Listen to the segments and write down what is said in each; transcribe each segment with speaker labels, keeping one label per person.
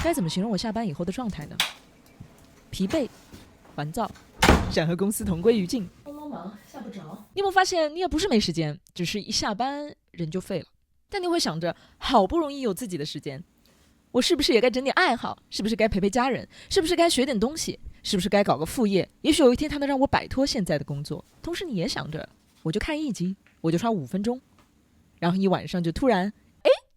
Speaker 1: 该怎么形容我下班以后的状态呢？疲惫、烦躁，想和公司同归于尽。
Speaker 2: 忙忙下不着。
Speaker 1: 你有没有发现，你也不是没时间，只是一下班人就废了。但你会想着，好不容易有自己的时间，我是不是也该整点爱好？是不是该陪陪家人？是不是该学点东西？是不是该搞个副业？也许有一天它能让我摆脱现在的工作。同时你也想着，我就看一集，我就刷5分钟，然后一晚上就突然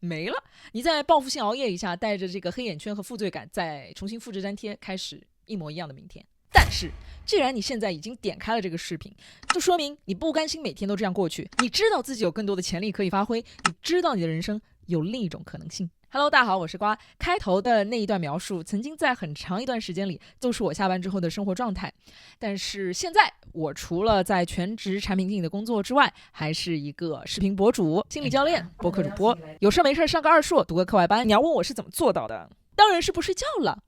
Speaker 1: 没了。你再报复性熬夜一下，带着这个黑眼圈和负罪感，再重新复制粘贴，开始一模一样的明天。但是既然你现在已经点开了这个视频，就说明你不甘心每天都这样过去，你知道自己有更多的潜力可以发挥，你知道你的人生有另一种可能性。Hello， 大家好，我是瓜。开头的那一段描述，曾经在很长一段时间里就是我下班之后的生活状态。但是现在，我除了在全职产品经理的工作之外，还是一个视频博主、心理教练、播客主播。有事没事上个2硕，读个课外班。你要问我是怎么做到的？当然是不睡觉了。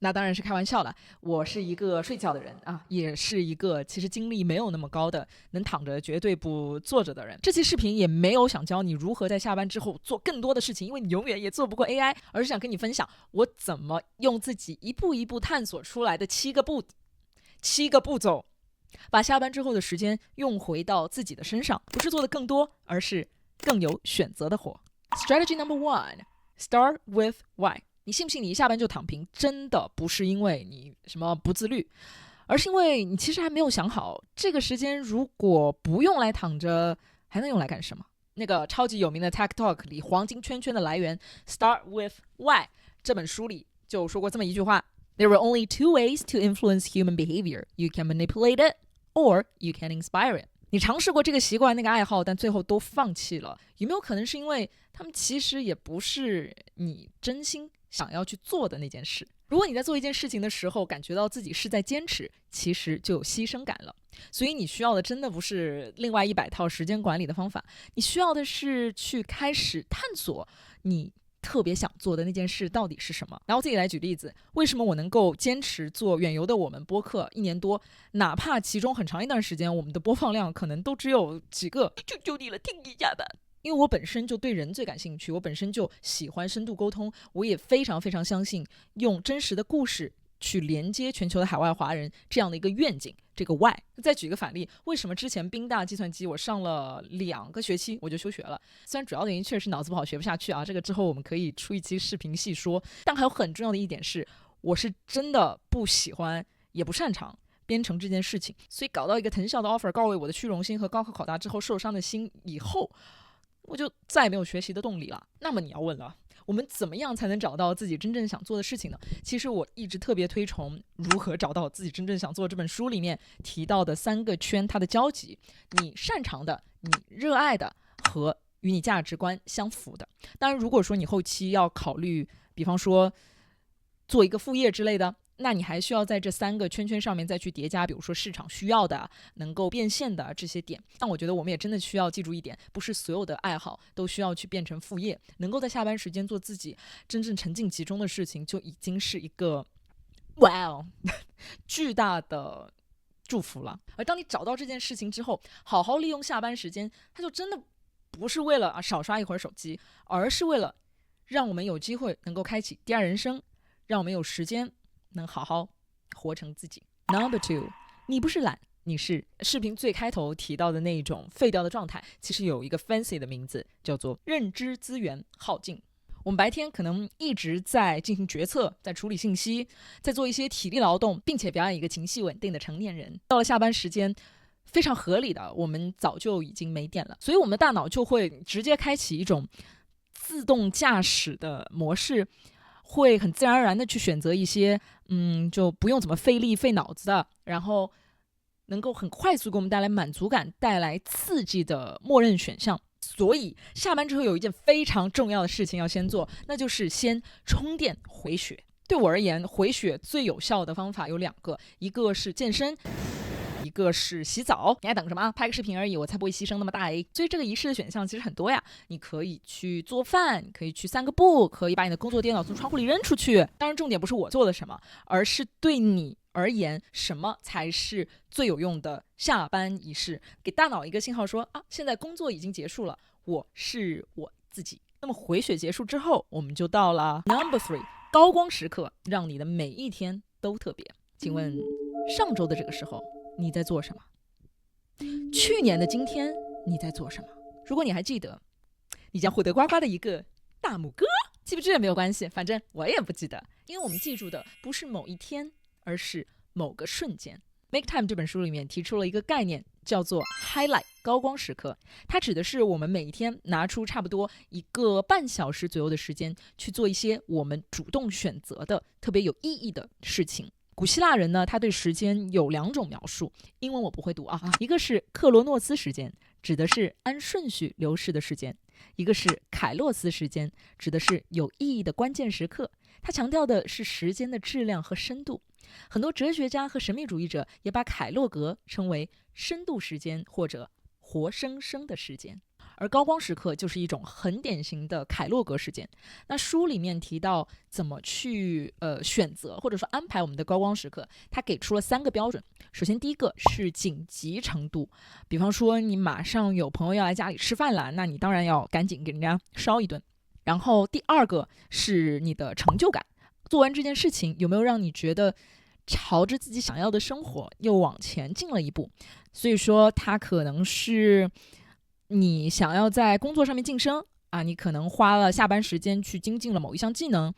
Speaker 1: 那当然是开玩笑了，我是一个睡觉的人啊，也是一个其实精力没有那么高的，能躺着绝对不坐着的人。这期视频也没有想教你如何在下班之后做更多的事情，因为你永远也做不过 AI， 而是想跟你分享我怎么用自己一步一步探索出来的7个步骤，把下班之后的时间用回到自己的身上，不是做的更多，而是更有选择的活。Strategy number 1: Start with why。你信不信你一下班就躺平，真的不是因为你什么不自律，而是因为你其实还没有想好，这个时间如果不用来躺着，还能用来干什么？那个超级有名的 Tech Talk 里黄金圈圈的来源 Start with Why 这本书里就说过这么一句话， There are only 2 ways to influence human behavior. You can manipulate it, or you can inspire it. 你尝试过这个习惯那个爱好，但最后都放弃了，有没有可能是因为他们其实也不是你真心想要去做的那件事？如果你在做一件事情的时候感觉到自己是在坚持，其实就有牺牲感了。所以你需要的真的不是另外100套时间管理的方法，你需要的是去开始探索你特别想做的那件事到底是什么。然后自己来举例子，为什么我能够坚持做远游的我们播客1年多，哪怕其中很长一段时间我们的播放量可能都只有几个，就你了，听一下吧。因为我本身就对人最感兴趣，我本身就喜欢深度沟通，我也非常非常相信用真实的故事去连接全球的海外华人这样的一个愿景，这个 why。 再举个反例，为什么之前宾大计算机我上了2个学期我就休学了？虽然主要的原因确实脑子不好学不下去啊，这个之后我们可以出一期视频细说，但还有很重要的一点是，我是真的不喜欢也不擅长编程这件事情，所以搞到一个藤校的 offer 告慰我的虚荣心和高考考大之后受伤的心以后，我就再也没有学习的动力了。那么你要问了，我们怎么样才能找到自己真正想做的事情呢？其实我一直特别推崇如何找到自己真正想做这本书里面提到的3个圈，它的交集，你擅长的、你热爱的和与你价值观相符的。当然如果说你后期要考虑比方说做一个副业之类的，那你还需要在这3个圈圈上面再去叠加，比如说市场需要的、能够变现的这些点。但我觉得我们也真的需要记住一点，不是所有的爱好都需要去变成副业，能够在下班时间做自己真正沉浸其中的事情，就已经是一个巨大的祝福了。而当你找到这件事情之后，好好利用下班时间，它就真的不是为了少刷一会儿手机，而是为了让我们有机会能够开启第2人生，让我们有时间能好好活成自己。 Number 2: 你不是懒，你是视频最开头提到的那种废掉的状态，其实有一个 fancy 的名字，叫做认知资源耗尽。我们白天可能一直在进行决策，在处理信息，在做一些体力劳动，并且表演一个情绪稳定的成年人。到了下班时间，非常合理的，我们早就已经没电了，所以我们的大脑就会直接开启一种自动驾驶的模式，会很自然而然的去选择一些就不用怎么费力费脑子的，然后能够很快速给我们带来满足感、带来刺激的默认选项。所以下班之后有一件非常重要的事情要先做，那就是先充电回血。对我而言，回血最有效的方法有2个，一个是健身，一个是洗澡。你还等什么？拍个视频而已，我才不会牺牲那么大。所以这个仪式的选项其实很多呀，你可以去做饭，可以去散个步，可以把你的工作电脑从窗户里扔出去。当然重点不是我做了什么，而是对你而言什么才是最有用的下班仪式，给大脑一个信号说现在工作已经结束了，我是我自己。那么回血结束之后，我们就到了 Number 3: 高光时刻让你的每一天都特别。请问上周的这个时候你在做什么？去年的今天你在做什么？如果你还记得，你将获得呱呱的一个大拇哥。记不记得没有关系，反正我也不记得，因为我们记住的不是某一天，而是某个瞬间。Make Time 这本书里面提出了一个概念，叫做 Highlight 高光时刻，它指的是我们每一天拿出差不多1个半小时左右的时间，去做一些我们主动选择的特别有意义的事情。古希腊人呢，他对时间有2种描述，英文我不会读啊，一个是克罗诺斯时间，指的是按顺序流逝的时间；一个是凯洛斯时间，指的是有意义的关键时刻。他强调的是时间的质量和深度。很多哲学家和神秘主义者也把凯洛格称为深度时间或者活生生的时间。而高光时刻就是一种很典型的凯洛格时间。那书里面提到怎么去选择或者说安排我们的高光时刻，他给出了3个标准。首先第一个是紧急程度，比方说你马上有朋友要来家里吃饭了，那你当然要赶紧给人家烧一顿。然后第2个是你的成就感，做完这件事情有没有让你觉得朝着自己想要的生活又往前进了一步。所以说它可能是你想要在工作上面晋升啊，你可能花了下班时间去精进了某一项技能，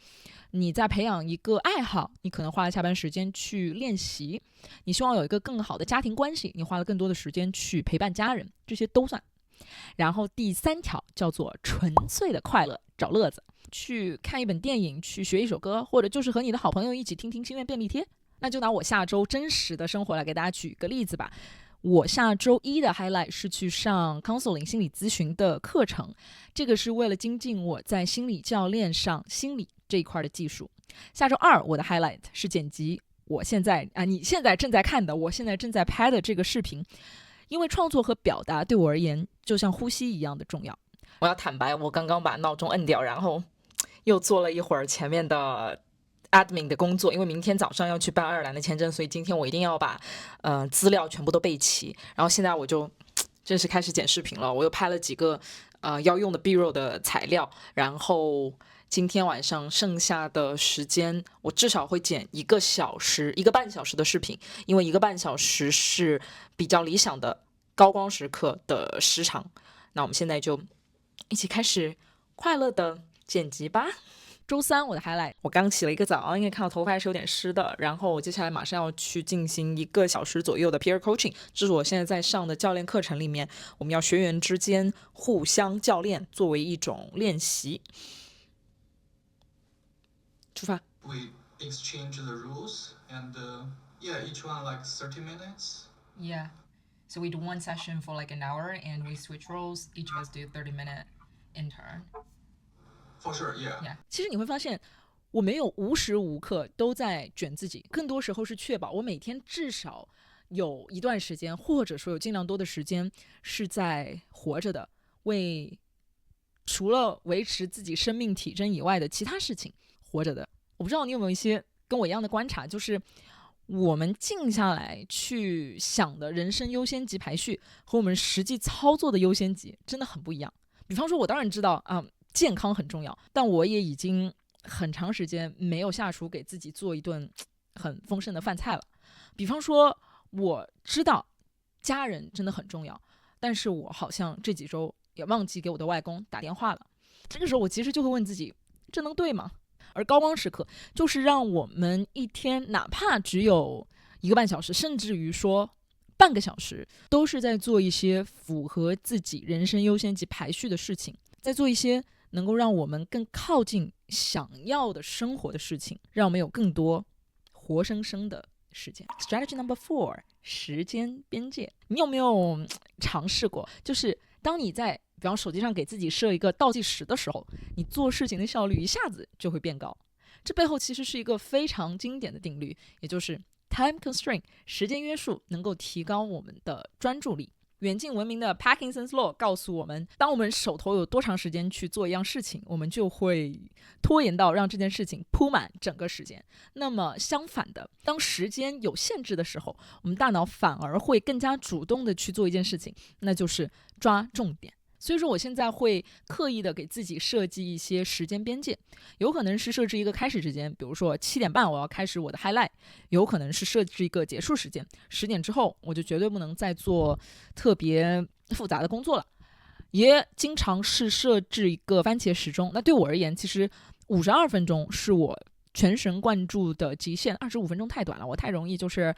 Speaker 1: 你在培养一个爱好，你可能花了下班时间去练习，你希望有一个更好的家庭关系，你花了更多的时间去陪伴家人，这些都算。然后第3条叫做纯粹的快乐，找乐子，去看一本电影，去学一首歌，或者就是和你的好朋友一起听听心愿便利贴。那就拿我下周真实的生活来给大家举个例子吧。我下周1的 highlight 是去上 counseling 心理咨询的课程，这个是为了精进我在心理教练上心理这一块的技术。下周2我的 highlight 是剪辑我现在你现在正在看的，我现在正在拍的这个视频，因为创作和表达对我而言就像呼吸一样的重要。
Speaker 2: 我要坦白，我刚刚把闹钟摁掉，然后又做了一会儿前面的admin 的工作，因为明天早上要去办爱尔兰的签证，所以今天我一定要把资料全部都备齐。然后现在我就正式开始剪视频了，我又拍了几个要用的 B-roll 的材料，然后今天晚上剩下的时间我至少会剪1个半小时的视频，因为1个半小时是比较理想的高光时刻的时长。那我们现在就一起开始快乐的剪辑吧。
Speaker 1: 周3我的 highlight，
Speaker 2: 我刚起了一个早，因为看到头发还是有点湿的，然后我接下来马上要去进行1个小时左右的 peer coaching， 这是我现在在上的教练课程里面，我们要学员之间互相教练作为一种练习。出发。
Speaker 3: We exchange the rules and each one like 30 minutes.
Speaker 4: Yeah. So we do one session for like an hour and we switch roles. Each of us do 30-minute in turn.
Speaker 3: For sure, yeah.
Speaker 1: 其实你会发现我没有无时无刻都在卷自己，更多时候是确保我每天至少有一段时间，或者说有尽量多的时间是在活着的，为除了维持自己生命体征以外的其他事情活着的。我不知道你有没有一些跟我一样的观察，就是我们静下来去想的人生优先级排序和我们实际操作的优先级真的很不一样。比方说我当然知道健康很重要，但我也已经很长时间没有下厨给自己做一顿很丰盛的饭菜了。比方说我知道家人真的很重要，但是我好像这几周也忘记给我的外公打电话了。这个时候我其实就会问自己，这能对吗？而高光时刻就是让我们一天哪怕只有1个半小时，甚至于说半个小时，都是在做一些符合自己人生优先级排序的事情，在做一些能够让我们更靠近想要的生活的事情，让我们有更多活生生的时间。 Strategy number 4， 时间边界。你有没有尝试过，就是当你在比方手机上给自己设一个倒计时的时候，你做事情的效率一下子就会变高。这背后其实是一个非常经典的定律，也就是 time constraint， 时间约束能够提高我们的专注力。远近闻名的 Parkinson's Law 告诉我们，当我们手头有多长时间去做一样事情，我们就会拖延到让这件事情铺满整个时间。那么相反的，当时间有限制的时候，我们大脑反而会更加主动的去做一件事情，那就是抓重点。所以说我现在会刻意的给自己设计一些时间边界，有可能是设置一个开始时间，比如说7点半我要开始我的 highlight， 有可能是设置一个结束时间，10点之后我就绝对不能再做特别复杂的工作了。也经常是设置一个番茄时钟，那对我而言其实52分钟是我全神贯注的极限，25分钟太短了，我太容易就是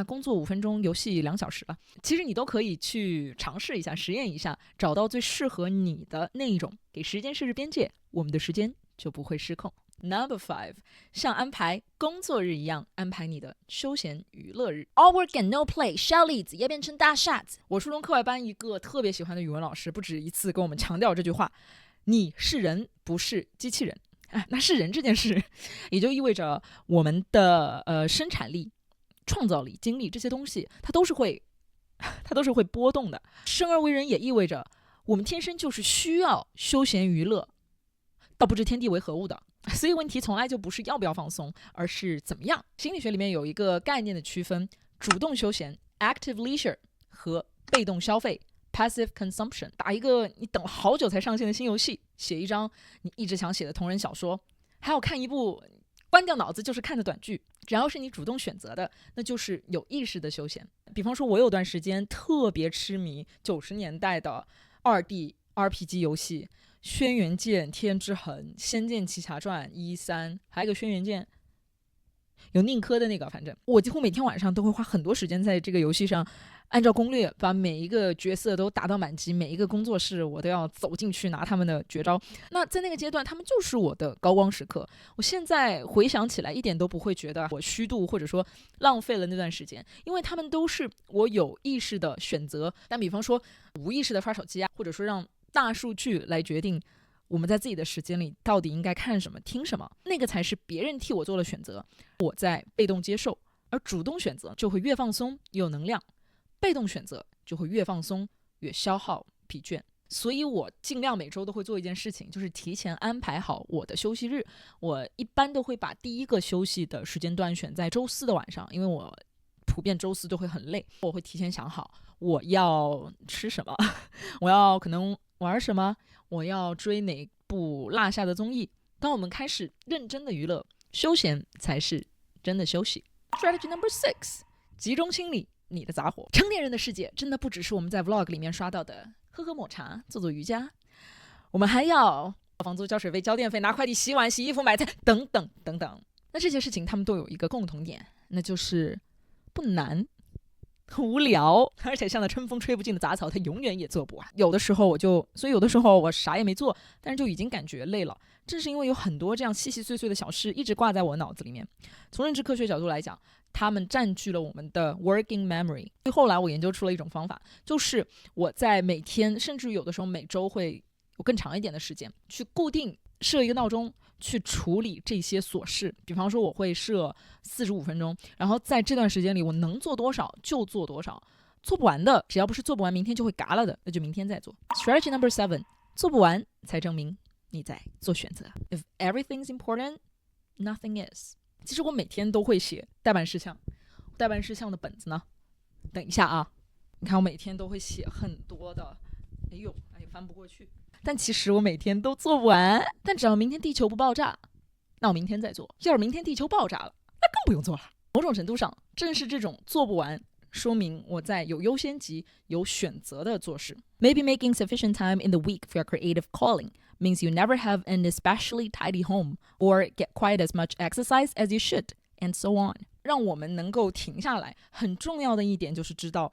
Speaker 1: 工作5分钟，游戏2小时了。其实你都可以去尝试一下，实验一下，找到最适合你的那一种，给时间设置边界，我们的时间就不会失控。Number 5， 像安排工作日一样安排你的休闲娱乐日。 All work and no play， 小李子也变成大傻子。我初中课外班一个特别喜欢的语文老师不止一次跟我们强调这句话，你是人不是机器人。那是人这件事也就意味着我们的生产力、创造力、精力这些东西它都是会波动的。生而为人也意味着我们天生就是需要休闲娱乐，倒不知天地为何物的。所以问题从来就不是要不要放松，而是怎么样。心理学里面有一个概念的区分，主动休闲 active leisure 和被动消费Passive consumption， 打一个你等了好久才上线的新游戏，写一张你一直想写的同人小说，还有看一部关掉脑子就是看的短剧，只要是你主动选择的，那就是有意识的休闲。比方说我有段时间特别痴迷90年代的2D RPG 游戏，轩辕剑、天之痕、仙剑奇侠传1、3，还有一个轩辕剑有宁珂的那个，反正我几乎每天晚上都会花很多时间在这个游戏上，按照攻略把每一个角色都打到满级，每一个工作室我都要走进去拿他们的绝招。那在那个阶段他们就是我的高光时刻，我现在回想起来一点都不会觉得我虚度或者说浪费了那段时间，因为他们都是我有意识的选择。但比方说无意识的刷手机啊，或者说让大数据来决定我们在自己的时间里到底应该看什么听什么，那个才是别人替我做了选择，我在被动接受。而主动选择就会越放松越有能量，被动选择就会越放松越消耗疲倦。所以我尽量每周都会做一件事情，就是提前安排好我的休息日。我一般都会把第一个休息的时间段选在周4的晚上，因为我普遍周4就会很累，我会提前想好我要吃什么，我要可能玩什么，我要追哪部落下的综艺。当我们开始认真的娱乐，休闲才是真的休息。 Strategy number 6， 集中心理你的杂活。成年人的世界真的不只是我们在 vlog 里面刷到的喝喝抹茶做做瑜伽，我们还要房租交水费交电费拿快递洗碗洗衣服买菜等等等等。那这些事情他们都有一个共同点，那就是不难无聊，而且像那春风吹不尽的杂草它永远也做不完。有的时候我啥也没做，但是就已经感觉累了。正是因为有很多这样细细碎碎的小事一直挂在我脑子里面，从认知科学角度来讲，他们占据了我们的 working memory。 后来我研究出了一种方法，就是我在每天甚至有的时候每周会有更长一点的时间去固定设一个闹钟去处理这些琐事。比方说我会设45分钟，然后在这段时间里我能做多少就做多少，做不完的只要不是做不完明天就会嘎了的，那就明天再做。 Strategy number 7， 做不完才证明你在做选择。 If everything's important, nothing is。 其实我每天都会写待办事项的本子呢，等一下啊，你看我每天都会写很多的，哎呦翻不过去，但其实我每天都做不完。但只要明天地球不爆炸，那我明天再做。要是明天地球爆炸了，那更不用做了。某种程度上正是这种做不完说明我在有优先级有选择的做事。 Maybe making sufficient time in the week for your creative calling means you never have an especially tidy home or get quite as much exercise as you should, and so on。 让我们能够停下来很重要的一点就是知道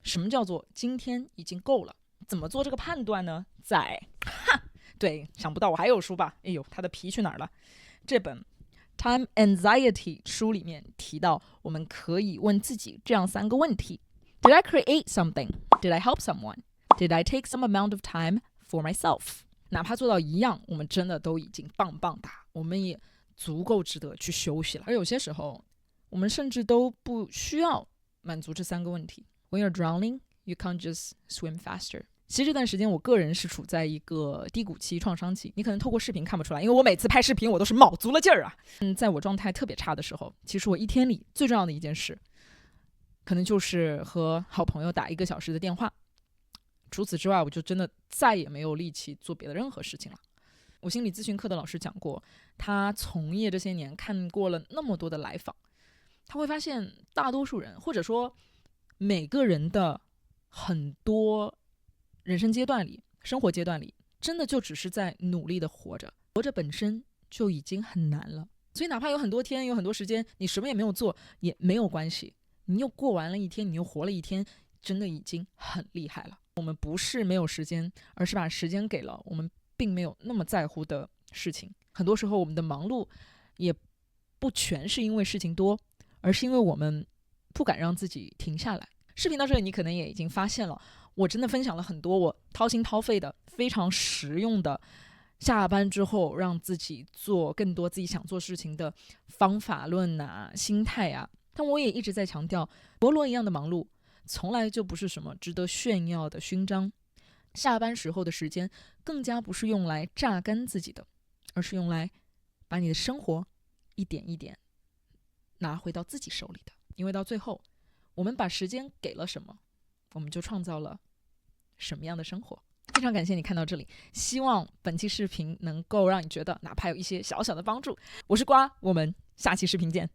Speaker 1: 什么叫做今天已经够了。怎么做这个判断呢？对，想不到我还有书吧？哎呦，他的皮去哪儿了？这本 Time Anxiety 书里面提到，我们可以问自己这样3个问题： Did I create something? Did I help someone? Did I take some amount of time for myself? 哪怕做到1样，我们真的都已经棒棒哒，我们也足够值得去休息了。而有些时候，我们甚至都不需要满足这3个问题。 When you're drowning, you can't just swim faster。其实这段时间我个人是处在一个低谷期、创伤期，你可能透过视频看不出来，因为我每次拍视频我都是卯足了劲儿啊。在我状态特别差的时候，其实我一天里最重要的一件事，可能就是和好朋友打1个小时的电话，除此之外，我就真的再也没有力气做别的任何事情了。我心理咨询课的老师讲过，他从业这些年看过了那么多的来访，他会发现大多数人，或者说每个人的很多人生阶段里、生活阶段里，真的就只是在努力的活着，活着本身就已经很难了。所以哪怕有很多天、有很多时间，你什么也没有做也没有关系，你又过完了一天，你又活了一天，真的已经很厉害了。我们不是没有时间，而是把时间给了我们并没有那么在乎的事情。很多时候我们的忙碌也不全是因为事情多，而是因为我们不敢让自己停下来。视频到这里你可能也已经发现了，我真的分享了很多我掏心掏肺的非常实用的下班之后让自己做更多自己想做事情的方法论啊、心态啊。但我也一直在强调，陀螺一样的忙碌从来就不是什么值得炫耀的勋章。下班时候的时间更加不是用来榨干自己的，而是用来把你的生活一点一点拿回到自己手里的。因为到最后，我们把时间给了什么，我们就创造了什么样的生活。非常感谢你看到这里，希望本期视频能够让你觉得哪怕有一些小小的帮助。我是瓜，我们下期视频见。